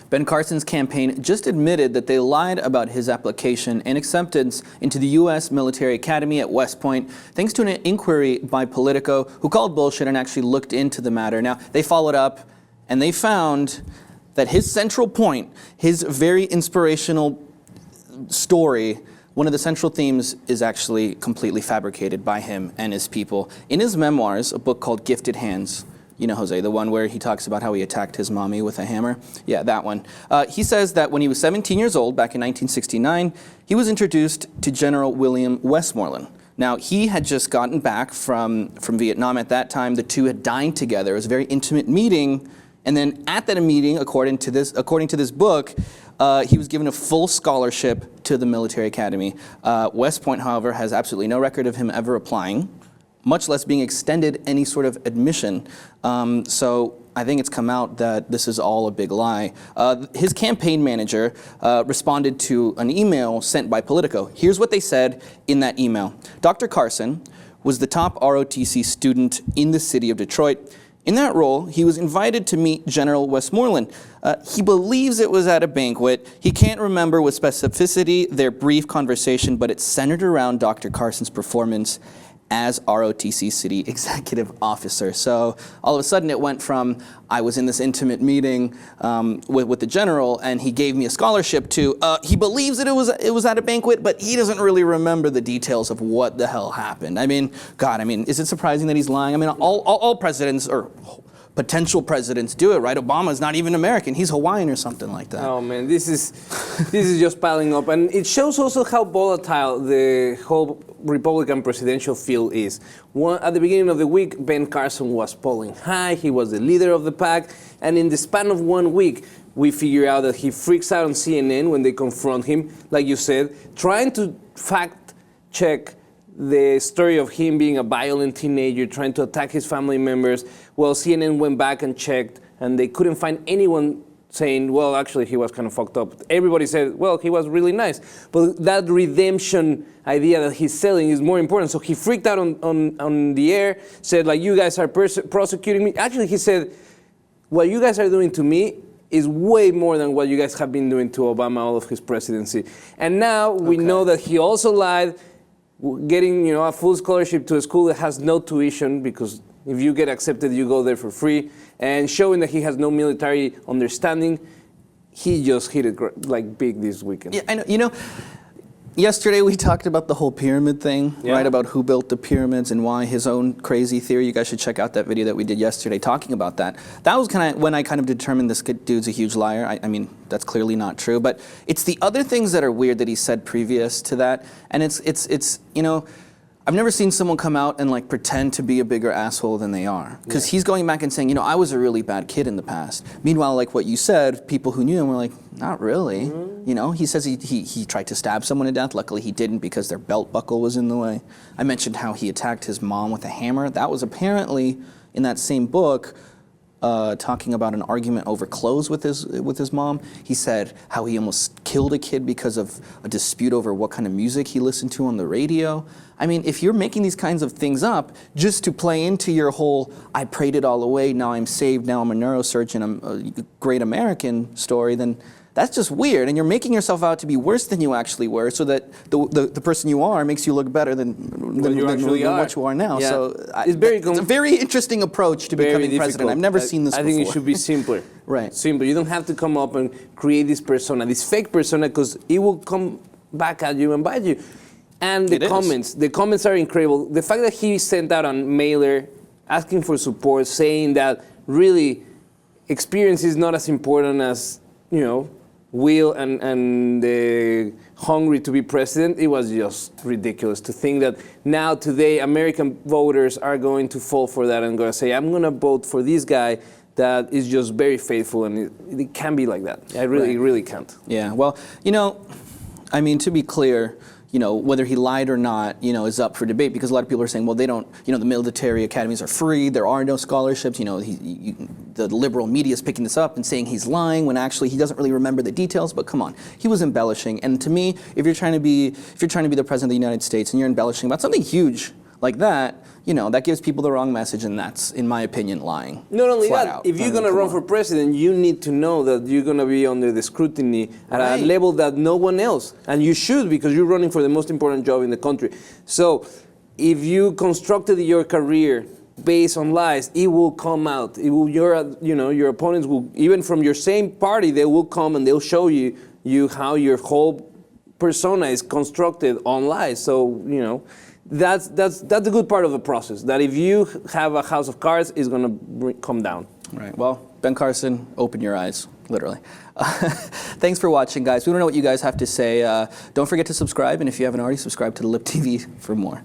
Ben Carson's campaign just admitted that they lied about his application and acceptance into the U.S. Military Academy at West Point, thanks to an inquiry by Politico, who called bullshit and actually looked into the matter. Now, they followed up, and they found that his central point, his very inspirational story, one of the central themes is actually completely fabricated by him and his people. In his memoirs, a book called Gifted Hands, you know, Jose, the one where he talks about how he attacked his mommy with a hammer? Yeah, that one. He says that when he was 17 years old, back in 1969, he was introduced to General William Westmoreland. Now, he had just gotten back from Vietnam at that time. The two had dined together. It was a very intimate meeting. And then at that meeting, according to this book, he was given a full scholarship to the military academy. West Point, however, has absolutely no record of him ever applying, much less being extended any sort of admission. So I think it's come out that this is all a big lie. His campaign manager responded to an email sent by Politico. Here's what they said in that email. Dr. Carson was the top ROTC student in the city of Detroit. In that role, he was invited to meet General Westmoreland. He believes it was at a banquet. He can't remember with specificity their brief conversation, but it centered around Dr. Carson's performance as ROTC city executive officer. So all of a sudden it went from, I was in this intimate meeting with the general and he gave me a scholarship, to he believes that it was at a banquet, but he doesn't really remember the details of what the hell happened. I mean, God, I mean, is it surprising that he's lying? I mean, all presidents, or potential presidents, do it, right? Obama's not even American. He's Hawaiian or something like that. Oh man, this is just piling up. And it shows also how volatile the whole Republican presidential field is. At the beginning of the week, Ben Carson was polling high. He was the leader of the pack. And in the span of 1 week, we figure out that he freaks out on CNN when they confront him, like you said, trying to fact check the story of him being a violent teenager, trying to attack his family members. Well, CNN went back and checked, and they couldn't find anyone saying, well, actually, he was kind of fucked up. Everybody said, well, he was really nice. But that redemption idea that he's selling is more important. So he freaked out on the air, said, like, you guys are prosecuting me. Actually, he said, what you guys are doing to me is way more than what you guys have been doing to Obama all of his presidency. And now we know that he also lied, getting a full scholarship to a school that has no tuition, because if you get accepted, you go there for free, and showing that he has no military understanding. He just hit it like big this weekend. Yeah, I know. Yesterday we talked about the whole pyramid thing, right? About who built the pyramids and why, his own crazy theory. You guys should check out that video that we did yesterday talking about that. That was kind of when I kind of determined this dude's a huge liar. I mean, that's clearly not true. But it's the other things that are weird that he said previous to that. And it's I've never seen someone come out and like pretend to be a bigger asshole than they are. Because he's going back and saying, I was a really bad kid in the past. Meanwhile, like what you said, people who knew him were like, not really. He says he tried to stab someone to death. Luckily he didn't, because their belt buckle was in the way. I mentioned how he attacked his mom with a hammer. That was apparently in that same book, talking about an argument over clothes with his mom. He said how he almost killed a kid because of a dispute over what kind of music he listened to on the radio. I mean, if you're making these kinds of things up just to play into your whole, I prayed it all away, now I'm saved, now I'm a neurosurgeon, I'm a great American story, then that's just weird. And you're making yourself out to be worse than you actually were, so that the person you are makes you look better than what you are now. Yeah. So it's a very interesting approach to becoming president. I've never seen this before. I think it should be simpler. Right. Simple. You don't have to come up and create this persona, this fake persona, because it will come back at you and bite you. And the comments are incredible. The fact that he sent out a mailer asking for support, saying that really experience is not as important as, will and hungry to be president, it was just ridiculous to think that now today American voters are going to fall for that and going to say, I'm going to vote for this guy that is just very faithful, and it can't be like that. I really can't. Yeah, well, I mean, to be clear, whether he lied or not, is up for debate, because a lot of people are saying, well, they don't, the military academies are free, there are no scholarships, the liberal media is picking this up and saying he's lying when actually he doesn't really remember the details. But come on, he was embellishing. And to me, if you're trying to be the president of the United States and you're embellishing about something huge like that, that gives people the wrong message, and that's, in my opinion, lying. Not only flat that, out. if you're going to run for president, you need to know that you're going to be under the scrutiny at a level that no one else. And you should, because you're running for the most important job in the country. So if you constructed your career based on lies, it will come out. It will, your opponents will, even from your same party, they will come and they'll show you how your whole persona is constructed on lies. So, that's the good part of the process, that if you have a house of cards, it's going to come down. Right. Well, Ben Carson, open your eyes, literally. Thanks for watching, guys. We want to know what you guys have to say. Don't forget to subscribe, and if you haven't already, subscribe to the Lip TV for more.